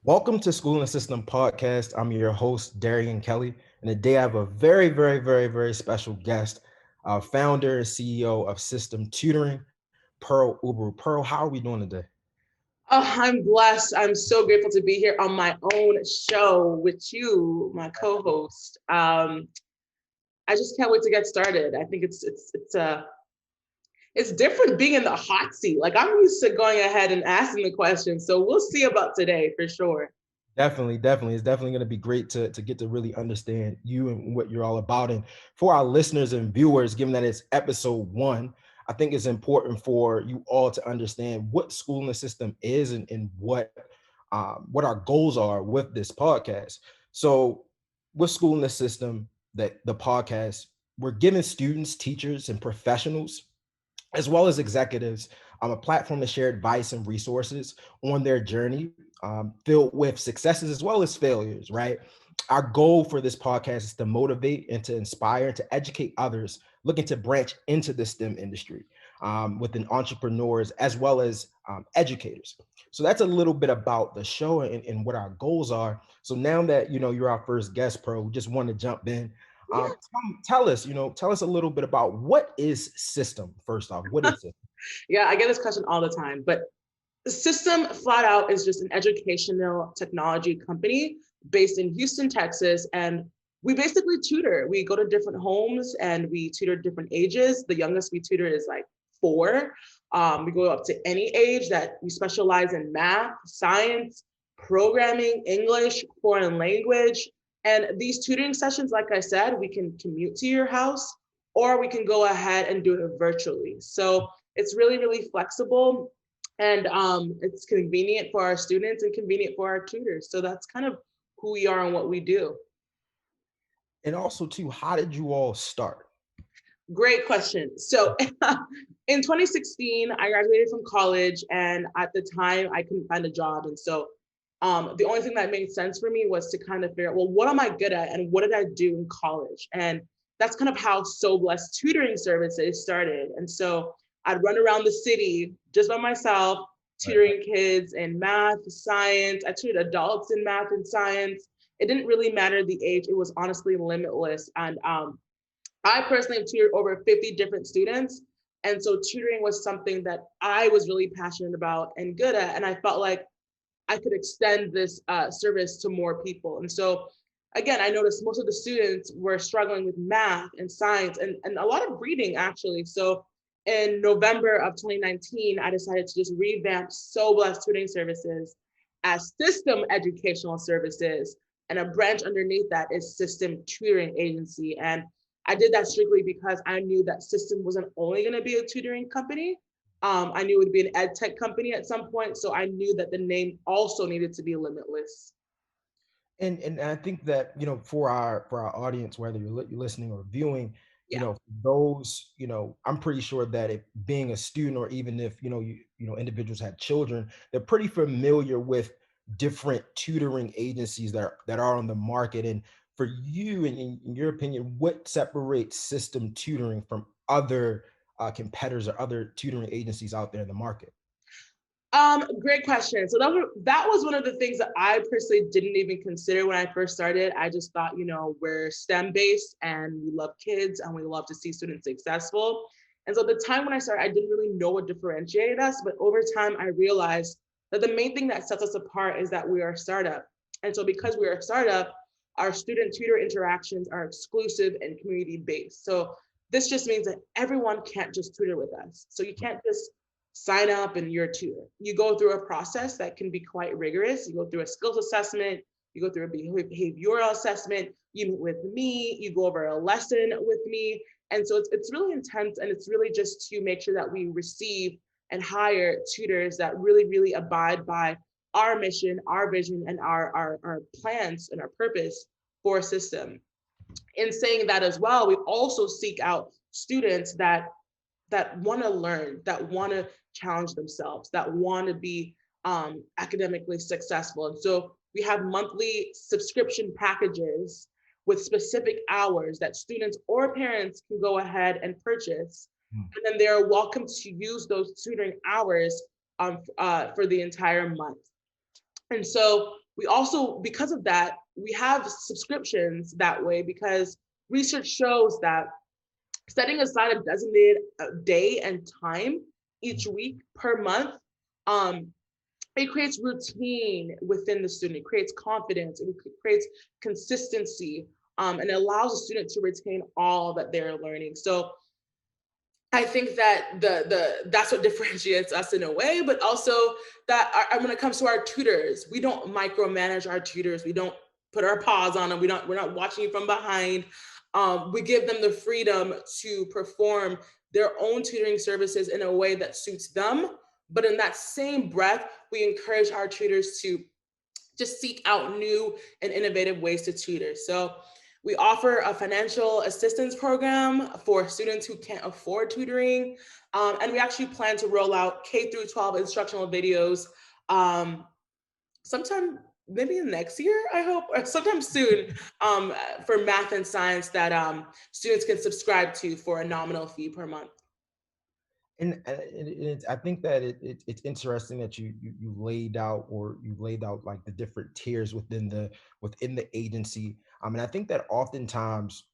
Welcome to School and System podcast. I'm your host, Darian Kelly, and today I have a very special guest, founder and CEO of SiSTEM Tutoring, Pearl Ubaru. Pearl, how are we doing today? Oh, I'm blessed. I'm so grateful to be here on my own show with you, my co-host. I just can't wait to get started. I think it's different being in the hot seat. Like I'm used to going ahead and asking the questions, so we'll see about today for sure. Definitely. It's definitely going to be great to get to really understand you and what you're all about. And for our listeners and viewers, given that it's episode one, I think it's important for you all to understand what School in the System is and what our goals are with this podcast. So, with School in the System, that the podcast, we're giving students, teachers, and professionals as well as executives, a platform to share advice and resources on their journey, filled with successes as well as failures, right? Our goal for this podcast is to motivate and to inspire and to educate others looking to branch into the STEM industry within entrepreneurs as well as educators. So that's a little bit about the show and what our goals are. So now that you're our first guest, Pro, just want to jump in. Yeah. Tell us a little bit about what is system. First off, what is it? Yeah, I get this question all the time, but the system flat out is just an educational technology company based in Houston, Texas. And we basically tutor. We go to different homes and we tutor different ages. The youngest we tutor is like 4. We go up to any age that we specialize in math, science, programming, English, foreign language. And these tutoring sessions, like I said, we can commute to your house or we can go ahead and do it virtually. So it's really flexible and it's convenient for our students and convenient for our tutors. So that's kind of who we are and what we do. And also, too, how did you all start? Great question. So in 2016, I graduated from college, and at the time, I couldn't find a job. And so the only thing that made sense for me was to kind of figure out, well, what am I good at, and what did I do in college? And that's kind of how So Blessed Tutoring Services started. And so I'd run around the city just by myself, Right. tutoring kids in math, science. I tutored adults in math and science. It didn't really matter the age; it was honestly limitless. And I personally have tutored over 50 different students. And so tutoring was something that I was really passionate about and good at. And I felt like I could extend this service to more people. And so, again, I noticed most of the students were struggling with math and science and a lot of reading, actually. So in November of 2019, I decided to just revamp So Blessed Tutoring Services as SiSTEM Educational Services. And a branch underneath that is SiSTEM Tutoring Agency. And I did that strictly because I knew that SiSTEM wasn't only going to be a tutoring company. I knew it would be an ed tech company at some point. So I knew that the name also needed to be limitless. And I think that for our audience, whether you're listening or viewing, Yeah. those I'm pretty sure that if being a student or even if individuals had children, they're pretty familiar with different tutoring agencies that are on the market. And for you, in your opinion, what separates system tutoring from other competitors or other tutoring agencies out there in the market? Great question. So that was one of the things that I personally didn't even consider when I first started. I just thought, we're STEM based and we love kids and we love to see students successful. And so at the time when I started, I didn't really know what differentiated us, but over time I realized that the main thing that sets us apart is that we are a startup. And so because we are a startup, our student tutor interactions are exclusive and community based. So this just means that everyone can't just tutor with us. So you can't just sign up and you're a tutor. You go through a process that can be quite rigorous. You go through a skills assessment, you go through a behavioral assessment, you meet with me, you go over a lesson with me. And so it's really intense, and it's really just to make sure that we receive and hire tutors that really abide by our mission, our vision, and our plans and our purpose for a system. In saying that as well, we also seek out students that want to learn, that want to challenge themselves, that want to be academically successful. And so we have monthly subscription packages with specific hours that students or parents can go ahead and purchase. And then they're welcome to use those tutoring hours for the entire month. And so We also, because of that, we have subscriptions that way, because research shows that setting aside a designated day and time each week per month, um, it creates routine within the student. It creates confidence. It creates consistency, and it allows the student to retain all that they're learning. So I think that that's what differentiates us in a way, but also that when it comes to our tutors, we don't micromanage our tutors. We don't put our paws on them. We're not watching from behind. We give them the freedom to perform their own tutoring services in a way that suits them. But in that same breath, we encourage our tutors to just seek out new and innovative ways to tutor. So we offer a financial assistance program for students who can't afford tutoring. And we actually plan to roll out K through 12 instructional videos um, sometime maybe next year, I hope, or sometime soon, for math and science that students can subscribe to for a nominal fee per month. I think that it's interesting that you laid out, or you laid out like the different tiers within the agency. And I think that oftentimes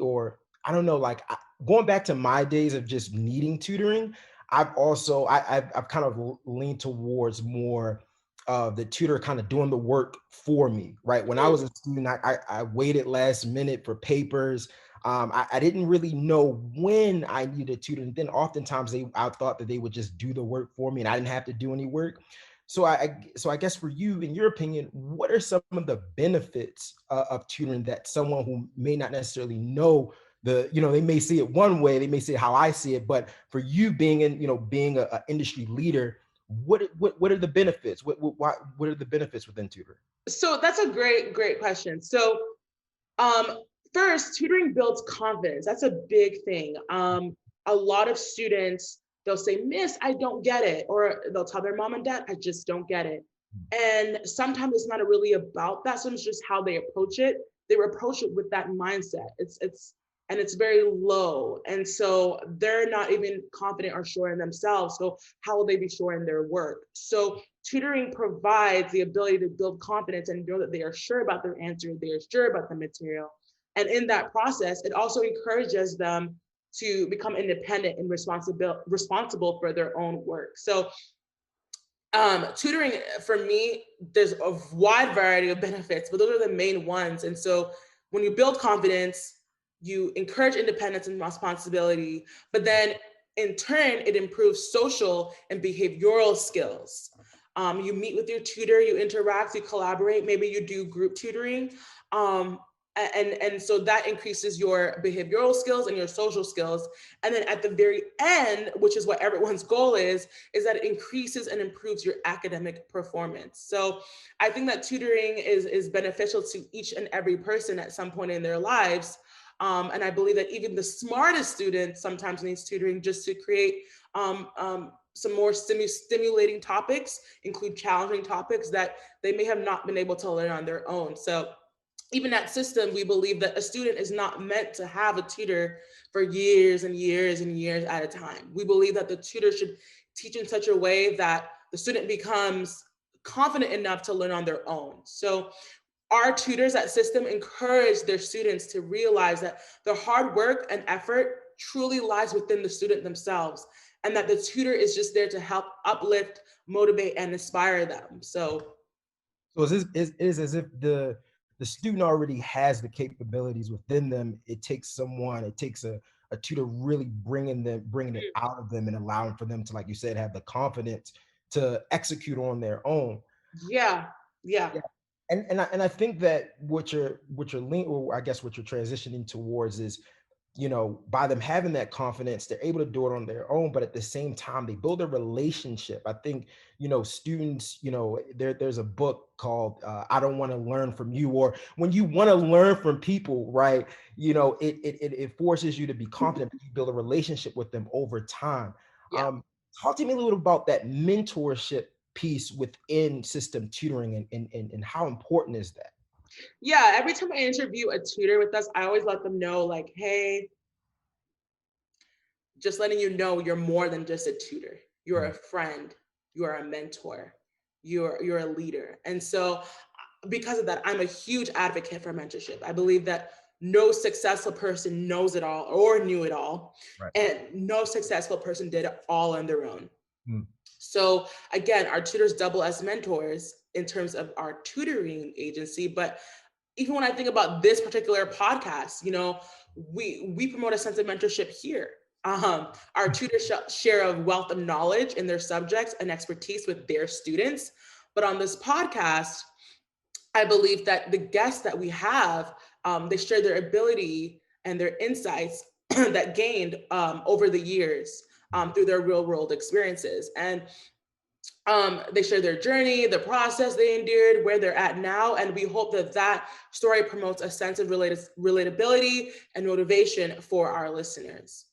or I don't know, like going back to my days of just needing tutoring, I've kind of leaned towards more of the tutor kind of doing the work for me, right? When I Mm. was a student, I waited last minute for papers. I didn't really know when I needed a tutor. And then oftentimes I thought that they would just do the work for me and I didn't have to do any work. So I guess for you, in your opinion, what are some of the benefits of tutoring that someone who may not necessarily know they may see it one way, they may see it how I see it, but for you being a industry leader, what are the benefits? What are the benefits within tutoring? So that's a great question. So Um, first, tutoring builds confidence. That's a big thing. A lot of students, they'll say, Miss, I don't get it. Or they'll tell their mom and dad, I just don't get it. And sometimes it's not really about that. Sometimes it's just how they approach it. They approach it with that mindset. It's very low. And so they're not even confident or sure in themselves. So how will they be sure in their work? So tutoring provides the ability to build confidence and know that they are sure about their answer, they are sure about the material. And in that process, it also encourages them to become independent and responsible for their own work. So tutoring for me, there's a wide variety of benefits, but those are the main ones. And so when you build confidence, you encourage independence and responsibility, but then in turn, it improves social and behavioral skills. You meet with your tutor, you interact, you collaborate, maybe you do group tutoring. Um, and so that increases your behavioral skills and your social skills. And then at the very end, which is what everyone's goal is that it increases and improves your academic performance. So I think that tutoring is beneficial to each and every person at some point in their lives. And I believe that even the smartest student sometimes needs tutoring just to create some more stimulating topics, include challenging topics that they may have not been able to learn on their own. So even at SiSTEM, we believe that a student is not meant to have a tutor for years and years and years at a time. We believe that the tutor should teach in such a way that the student becomes confident enough to learn on their own. So our tutors at SiSTEM encourage their students to realize that the hard work and effort truly lies within the student themselves, and that the tutor is just there to help uplift, motivate, and inspire them. So So it is as if the student already has the capabilities within them. It takes a tutor really bringing it out of them and allowing for them to, like you said, have the confidence to execute on their own. yeah, yeah. Yeah. And I think that what you're or I guess what you're transitioning towards is, by them having that confidence, they're able to do it on their own, but at the same time, they build a relationship. I think, students, there's a book called I Don't Want to Learn From You, or when you want to learn from people, right? It forces you to be confident, but you build a relationship with them over time. Yeah. Um, Talk to me a little about that mentorship piece within system tutoring, and how important is that? Yeah, every time I interview a tutor with us, I always let them know, like, hey, just letting you know you're more than just a tutor. You're a friend, you are a mentor. you're a leader. And so because of that, I'm a huge advocate for mentorship. I believe that no successful person knows it all or knew it all, Right. and no successful person did it all on their own. Mm. So again, our tutors double as mentors in terms of our tutoring agency. But even when I think about this particular podcast, we promote a sense of mentorship here. Our tutors share a wealth of knowledge in their subjects and expertise with their students. But on this podcast, I believe that the guests that we have, they share their ability and their insights that gained over the years through their real world experiences. And they share their journey, the process they endured, where they're at now. And we hope that that story promotes a sense of relatability and motivation for our listeners.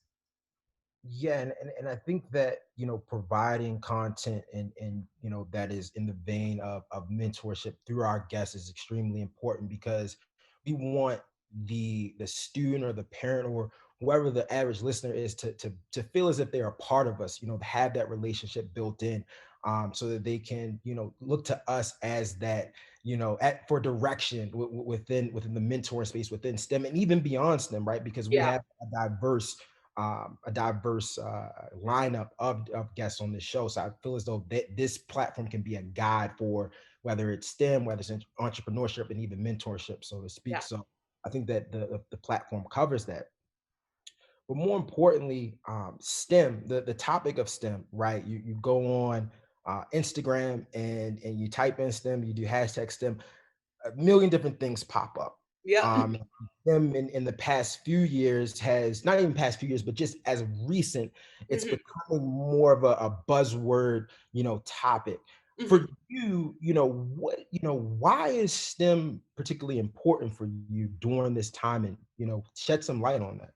Yeah, and I think that providing content and that is in the vein of mentorship through our guests is extremely important because we want the student or the parent or whoever the average listener is to feel as if they're a part of us, to have that relationship built in, so that they can look to us as that for direction within the mentoring space within STEM and even beyond STEM, right? Because we Yeah, have a diverse lineup of guests on this show. So I feel as though this platform can be a guide for whether it's STEM, whether it's entrepreneurship, and even mentorship, so to speak. yeah, So I think that the platform covers that. But more importantly, STEM, the topic of STEM, right? You go on Instagram and you type in STEM, you do hashtag STEM, a million different things pop up. yeah. Um, them in the past few years has not even past few years, but just as of recent, it's Hmm. becoming more of a buzzword, topic. Hmm. For you, why is STEM particularly important for you during this time, and shed some light on that.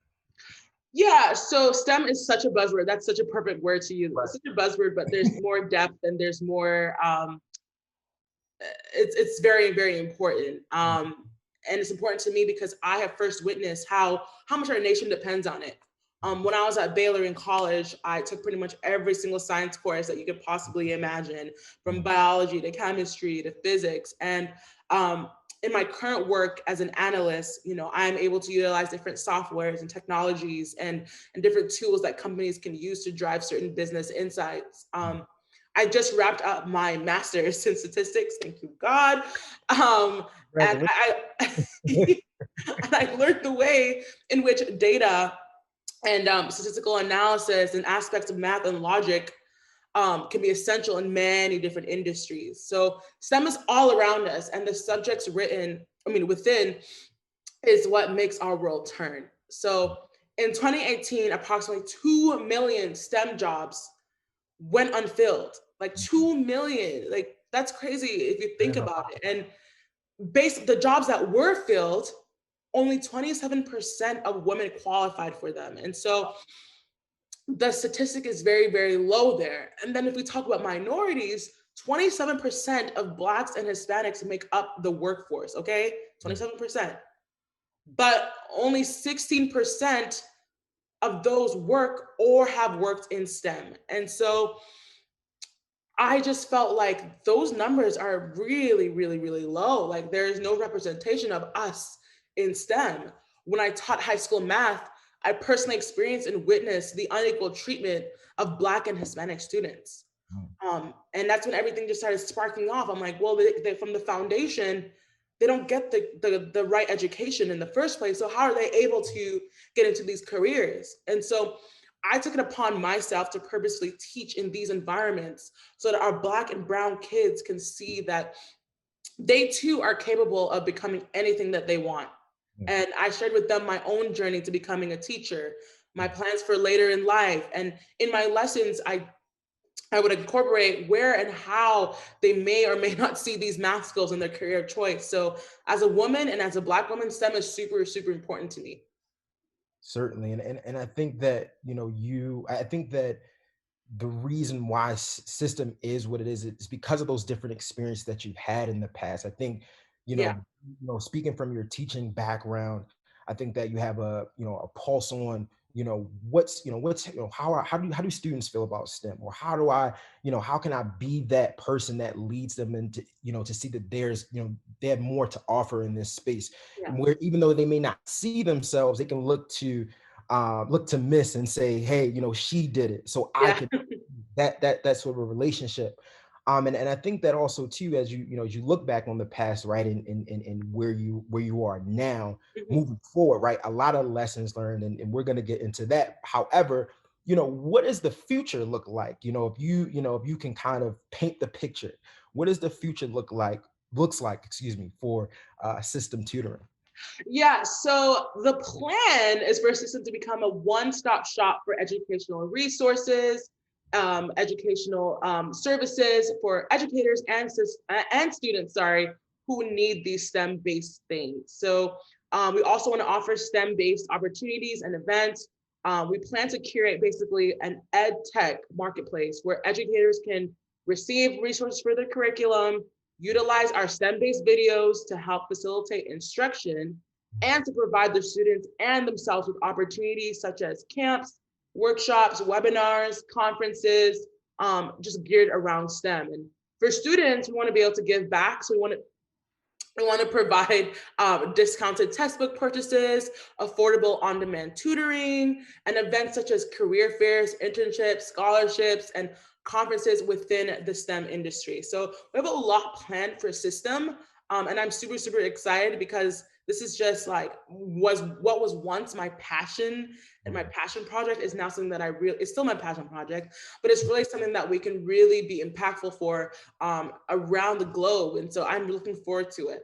Yeah, so STEM is such a buzzword. That's such a perfect word to use. Right. It's such a buzzword, but there's more depth and there's more. It's very very important. And it's important to me because I have first witnessed how much our nation depends on it. When I was at Baylor in college, I took pretty much every single science course that you could possibly imagine, from Mm, biology to chemistry to physics. And in my current work as an analyst, I'm able to utilize different softwares and technologies and different tools that companies can use to drive certain business insights. mm. I just wrapped up my master's in statistics. Thank you, God. And Congratulations. and I learned the way in which data and statistical analysis and aspects of math and logic can be essential in many different industries. So STEM is all around us, and the subjects within, is what makes our world turn. So in 2018, approximately 2 million STEM jobs went unfilled. Like 2 million. Like that's crazy if you think Yeah. about it. And based the jobs that were filled, only 27% of women qualified for them. And so the statistic is very, very low there. And then if we talk about minorities, 27% of Blacks and Hispanics make up the workforce, okay? 27%. But only 16% of those work or have worked in STEM. And so I just felt like those numbers are really, really, really low. Like there is no representation of us in STEM. When I taught high school math, I personally experienced and witnessed the unequal treatment of Black and Hispanic students. Mm, And that's when everything just started sparking off. I'm like, well, from the foundation, they don't get the right education in the first place. So how are they able to get into these careers? And so I took it upon myself to purposely teach in these environments so that our Black and Brown kids can see that they too are capable of becoming anything that they want. mm, And I shared with them my own journey to becoming a teacher, my mm. plans for later in life. And in my lessons, I would incorporate where and how they may or may not see these math skills in their career of choice. So as a woman and as a Black woman, STEM is super, super important to me. Certainly, and I think that I think that the reason why system is what it is because of those different experiences that you've had in the past. I think, Yeah. speaking from your teaching background, I think that you have a pulse on, how do students feel about STEM, or how do I, how can I be that person that leads them into, to see that there's, they have more to offer in this space, Yeah. and where even though they may not see themselves, they can look to Miss and say, hey, she did it, so I Yeah. can, that sort of a relationship. And I think that also too, as as you look back on the past, right, and where you are now, Mhm. moving forward, right, a lot of lessons learned, and we're going to get into that. However, what does the future look like? If you can kind of paint the picture, what does the future looks like, excuse me, for system tutoring? Yeah, so the plan is for SiSTEM to become a one-stop shop for educational resources, educational services for educators and students, sorry, who need these STEM-based things. So we also want to offer STEM-based opportunities and events. We plan to curate basically an ed tech marketplace where educators can receive resources for their curriculum, utilize our STEM-based videos to help facilitate instruction, and to provide the students and themselves with opportunities such as camps, workshops, webinars, conferences, just geared around STEM. And for students, we want to be able to give back. So we want to provide discounted textbook purchases, affordable on-demand tutoring, and events such as career fairs, internships, scholarships, and conferences within the STEM industry. So we have a lot planned for SiSTEM, and I'm super, super excited because this is just like was what was once my passion, and my passion project is now something that it's still my passion project, but it's really something that we can really be impactful for around the globe. And so I'm looking forward to it.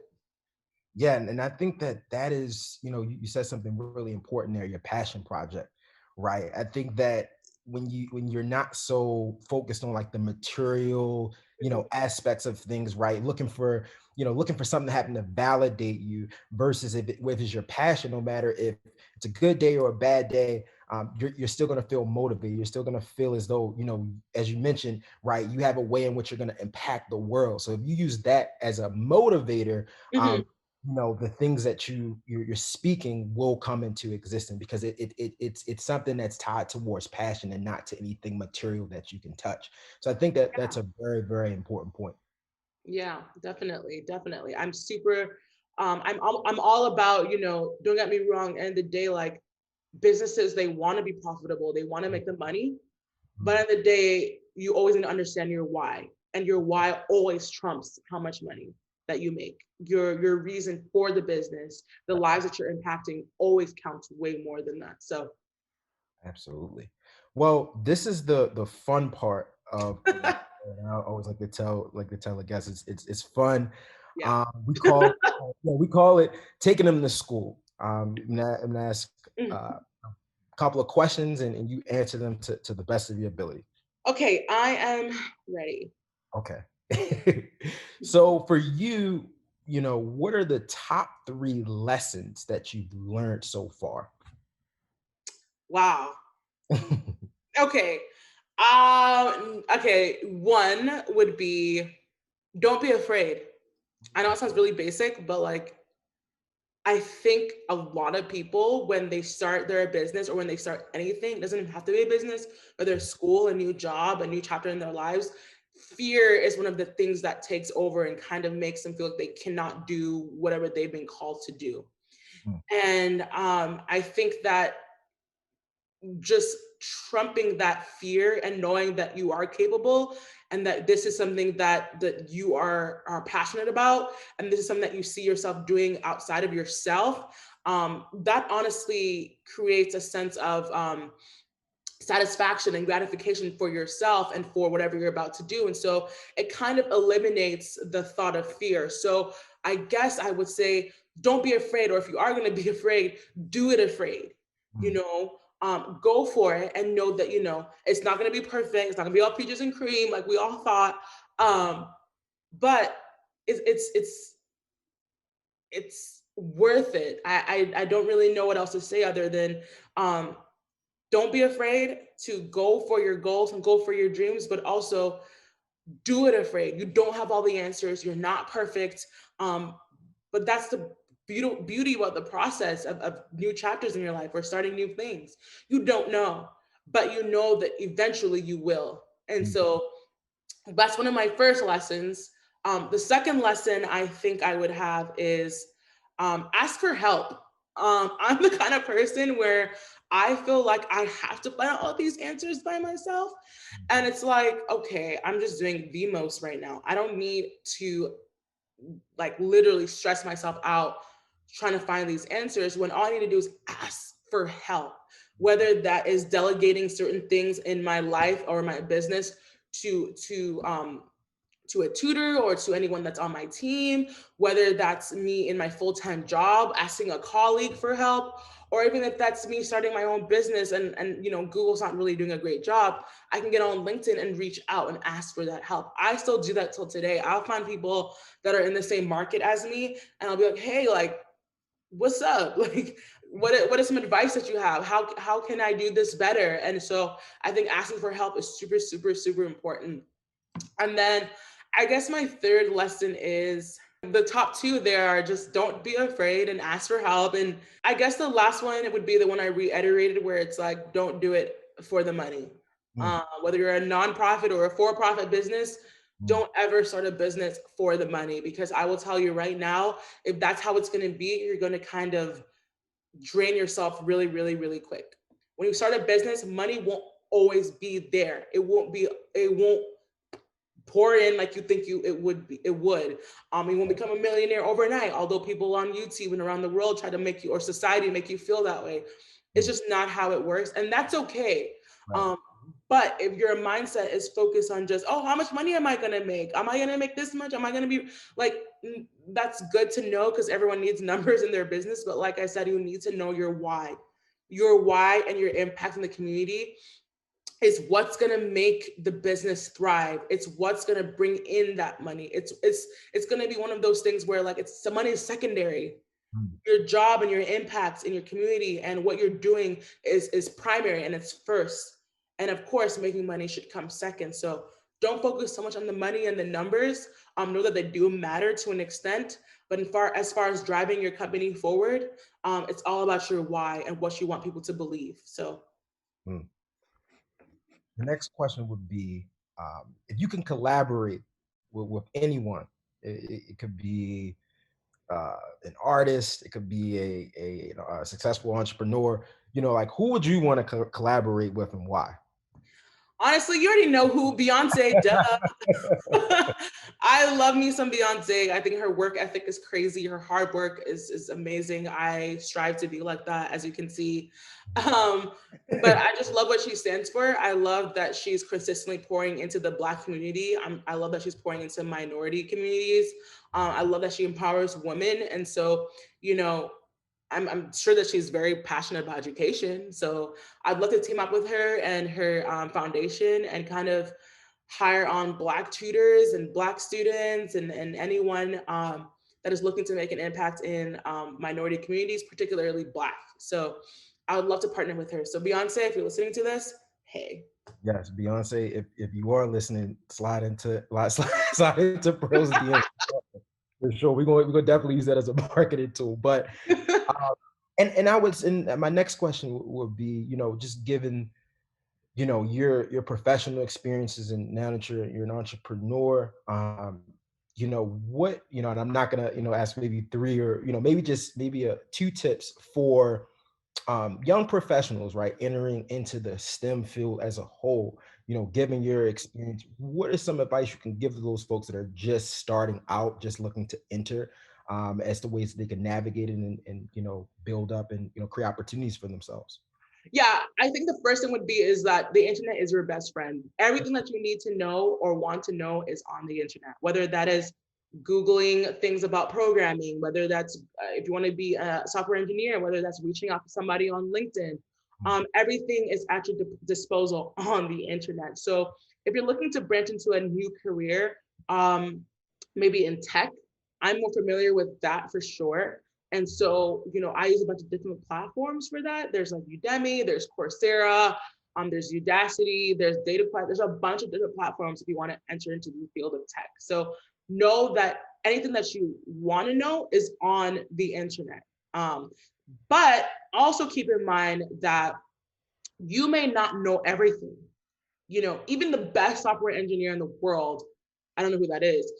Yeah, and I think that is, you said something really important there, your passion project, right? I think that when you're not so focused on like the material, Mhm. aspects of things, right? Looking for something to happen to validate you, versus if it's your passion, no matter if it's a good day or a bad day, you're still going to feel motivated. You're still going to feel as though, as you mentioned, right, you have a way in which you're going to impact the world. So if you use that as a motivator, Mhm. the things that you're speaking will come into existence, because it's something that's tied towards passion and not to anything material that you can touch. So I think that that's a very, very important point. Yeah, definitely, definitely. I'm all about, don't get me wrong, end of the day, like businesses, they want to be profitable, they want to make the money, but Mhm. at the day, you always need to understand your why. And your why always trumps how much money that you make. Your reason for the business, the lives that you're impacting always counts way more than that. So Absolutely. Well, this is the fun part of the show, and I always like to tell the guests, it's fun. yeah. We call it taking them to school. I'm gonna ask Mm. a couple of questions, and you answer them to the best of your ability. Okay, I am ready. Okay. So for you, what are the top 3 lessons that you've learned so far? Wow. Okay. Okay, one would be don't be afraid. I know it sounds really basic, but like I think a lot of people when they start their business or when they start anything, it doesn't even have to be a business, whether it's school, a new job, a new chapter in their lives, fear is one of the things that takes over and kind of makes them feel like they cannot do whatever they've been called to do. Mm, And I think that just trumping that fear and knowing that you are capable and that this is something that you are passionate about, and this is something that you see yourself doing outside of yourself, that honestly creates a sense of satisfaction and gratification for yourself and for whatever you're about to do. And so it kind of eliminates the thought of fear. So I guess I would say don't be afraid, or if you are going to be afraid, do it afraid. you mm, know Go for it and know that it's not going to be perfect, it's not going to be all peaches and cream like we all thought, but it's worth it. I don't really know what else to say other than um don't be afraid to go for your goals and go for your dreams, but also do it afraid. You don't have all the answers. You're not perfect. Um, but that's the beauty about the process of new chapters in your life or starting new things. You don't know, but you know that eventually you will. And Mm. so that's one of my first lessons. The second lesson I think I would have is ask for help. I'm the kind of person where I feel like I have to find out all these answers by myself. And it's like, okay, I'm just doing the most right now. I don't need to like literally stress myself out trying to find these answers when all I need to do is ask for help, whether that is delegating certain things in my life or my business to to um to a tutor or to anyone that's on my team, whether that's me in my full-time job asking a colleague for help, or even if that's me starting my own business and Google's not really doing a great job, I can get on LinkedIn and reach out and ask for that help. I still do that till today. I'll find people that are in the same market as me and I'll be like, hey, like, what's up? Like, what is some advice that you have? How can I do this better? And so I think asking for help is super, super, super important. And then I guess my third lesson is the top two there are just don't be afraid and ask for help. And I guess the last one, it would be the one I reiterated where it's like, don't do it for the money. Mm. Whether you're a nonprofit or a for-profit business, Mm. don't ever start a business for the money, because I will tell you right now, if that's how it's going to be, you're going to kind of drain yourself really, really, really quick. When you start a business, money won't always be there. It won't pour in like you think it would. You won't become a millionaire overnight, although people on YouTube and around the world try to make you, or society make you feel that way. It's Mm. just not how it works, and that's okay. Right. um but if your mindset is focused on just, oh, how much money am I going to make, am I going to make this much, am I going to be like, that's good to know because everyone needs numbers in their business, but like I said, you need to know your why and your impact in the community is what's going to make the business thrive. It's what's going to bring in that money. It's going to be one of those things where like it's the money is secondary. Mm. Your job and your impacts in your community and what you're doing is primary and it's first. And of course, making money should come second. So don't focus so much on the money and the numbers. Know that they do matter to an extent, but as far as driving your company forward, it's all about your why and what you want people to believe. So Mm. The next question would be, if you can collaborate with anyone, it could be an artist, it could be a successful entrepreneur, like who would you want to collaborate with and why? honestly, you already know who. Beyonce, duh. I love me some Beyonce. I think her work ethic is crazy. Her hard work is amazing. I strive to be like that, as you can see. But I just love what she stands for. I love that she's consistently pouring into the Black community. I love that she's pouring into minority communities. I love that she empowers women. And so, you know, I'm sure that she's very passionate about education. So I'd love to team up with her and her foundation and kind of hire on Black tutors and Black students and anyone that is looking to make an impact in minority communities, particularly Black. So I would love to partner with her. So Beyonce, if you're listening to this, hey. Yes, Beyonce, if you are listening, slide into Pearl's DM for sure. We're gonna definitely use that as a marketing tool. But and I was in my next question would be, just given your professional experiences, and now that you're an entrepreneur, what, and I'm not gonna ask maybe three, or maybe just maybe two tips for young professionals, right, entering into the STEM field as a whole. Given your experience, what is some advice you can give to those folks that are just starting out, just looking to enter, as to ways they can navigate it and build up and create opportunities for themselves? Yeah, I think the first thing would be is that the internet is your best friend. Everything that you need to know or want to know is on the internet, whether that is Googling things about programming, whether that's if you want to be a software engineer, whether that's reaching out to somebody on LinkedIn. Everything is at your disposal on the internet. So if you're looking to branch into a new career, maybe in tech, I'm more familiar with that for sure. And so, I use a bunch of different platforms for that. There's like Udemy, there's Coursera, there's Udacity, there's DataQuest. There's a bunch of different platforms if you want to enter into the field of tech. So know that anything that you want to know is on the internet. But also keep in mind that you may not know everything. Even the best software engineer in the world, I don't know who that is,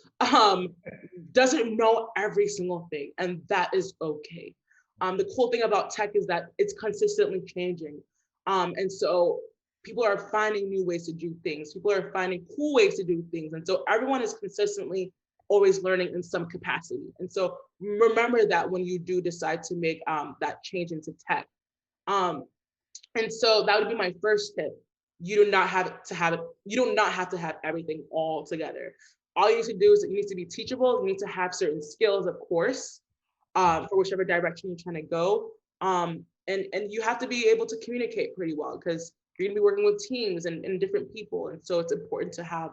doesn't know every single thing, and that is okay. The cool thing about tech is that it's consistently changing. And so people are finding new ways to do things. People are finding cool ways to do things. And so everyone is consistently always learning in some capacity. And so remember that when you do decide to make that change into tech. And so that would be my first tip. You do not have to have everything all together. All you need to do is you need to be teachable. You need to have certain skills, of course, for whichever direction you're trying to go. And you have to be able to communicate pretty well, because you're going to be working with teams and different people. And so it's important to have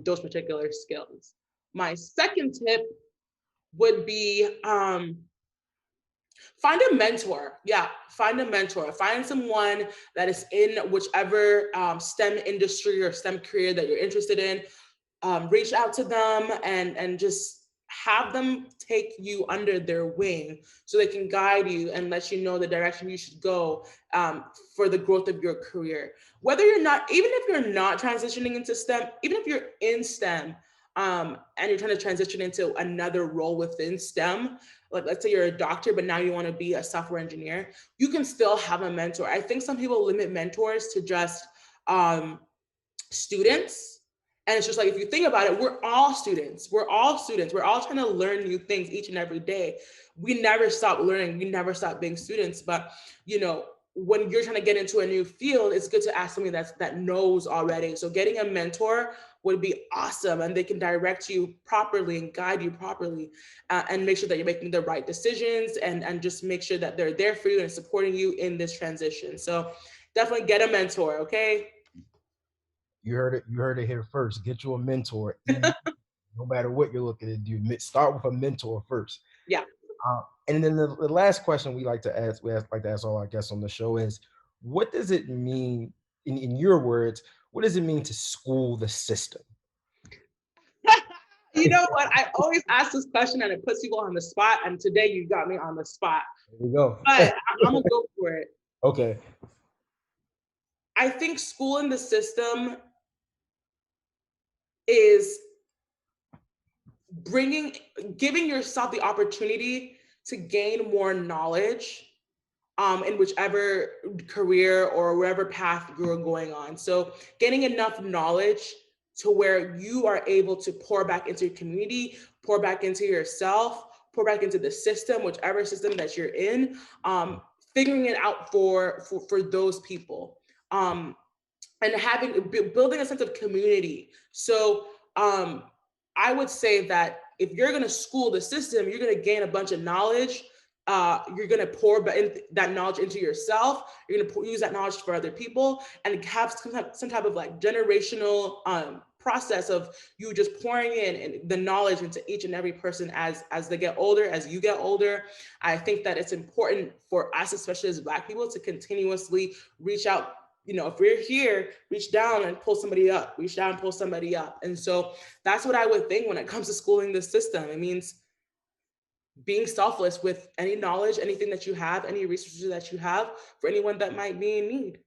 those particular skills. My second tip would be find a mentor. Yeah, find a mentor. Find someone that is in whichever STEM industry or STEM career that you're interested in. Reach out to them and just have them take you under their wing so they can guide you and let you know the direction you should go for the growth of your career. Whether you're not, even if you're not transitioning into STEM, even if you're in STEM and you're trying to transition into another role within STEM, like let's say you're a doctor, but now you want to be a software engineer, you can still have a mentor. I think some people limit mentors to just students. And it's just like, if you think about it, we're all students. We're all trying to learn new things each and every day. We never stop learning. We never stop being students. But, when you're trying to get into a new field, it's good to ask somebody that knows already. So getting a mentor would be awesome. And they can direct you properly and guide you properly and make sure that you're making the right decisions and just make sure that they're there for you and supporting you in this transition. So definitely get a mentor, okay? You heard it here first. Get you a mentor. No matter what you're looking to do, start with a mentor first. Yeah. And then the last question we like to ask all our guests on the show is, what does it mean, in your words, what does it mean to school the system? You know what? I always ask this question and it puts people on the spot. And today you got me on the spot. There we go. But I'm going to go for it. Okay. I think schooling the system is giving yourself the opportunity to gain more knowledge in whichever career or whatever path you're going on. So getting enough knowledge to where you are able to pour back into your community, pour back into yourself, pour back into the system, whichever system that you're in, figuring it out for those people. And building a sense of community. So I would say that if you're going to school the system, you're going to gain a bunch of knowledge. You're going to pour that knowledge into yourself. You're going to use that knowledge for other people and have some type of like generational process of you just pouring in the knowledge into each and every person as they get older, as you get older. I think that it's important for us, especially as Black people, to continuously reach out. If we're here, reach down and pull somebody up, And so that's what I would think when it comes to schooling the system. It means being selfless with any knowledge, anything that you have, any resources that you have for anyone that might be in need.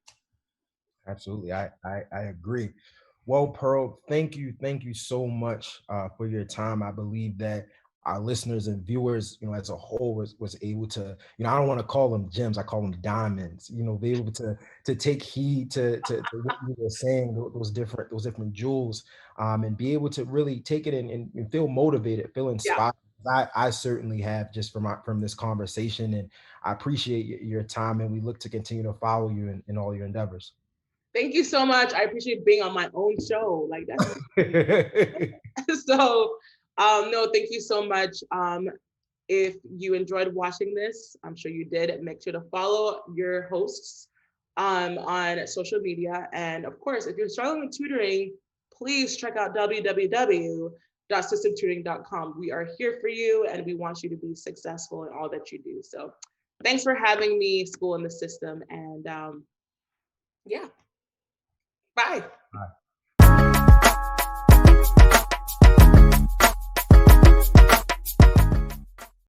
Absolutely. I agree. Well, Pearl, thank you so much for your time. I believe that our listeners and viewers, as a whole was able to, I don't want to call them gems, I call them diamonds, be able to take heed to what you were saying, those different jewels, and be able to really take it and feel motivated, feel inspired. Yeah. I certainly have, just from this conversation, and I appreciate your time, and we look to continue to follow you in all your endeavors. Thank you so much. I appreciate being on my own show. Like that's so no, thank you so much. If you enjoyed watching this, I'm sure you did. Make sure to follow your hosts on social media. And of course, if you're struggling with tutoring, please check out www.systemtutoring.com. We are here for you and we want you to be successful in all that you do. So thanks for having me, School in the System. And yeah, bye. Bye.